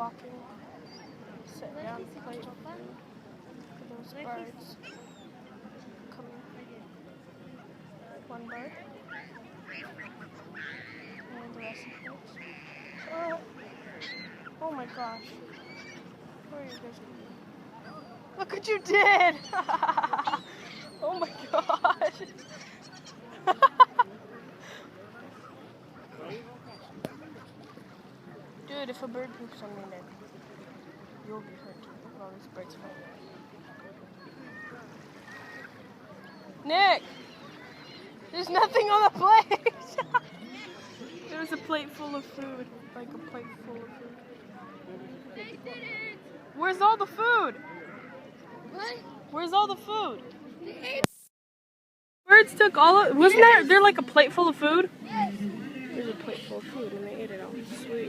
walking, sit down, plate for those birds. Coming. One bird. And the rest of the birds. Oh my gosh. Where are you guys going? Look what you did! Oh my gosh! Dude, if a bird poops on me, then you'll be hurt. Look at all these birds falling. Nick! There's nothing on the plate! There's a plate full of food. Like a plate full of food. Where's all the food? What? Where's all the food? Birds took all of, wasn't there like a plate full of food? Yes. There's a plate full of food and they ate it all. Sweet.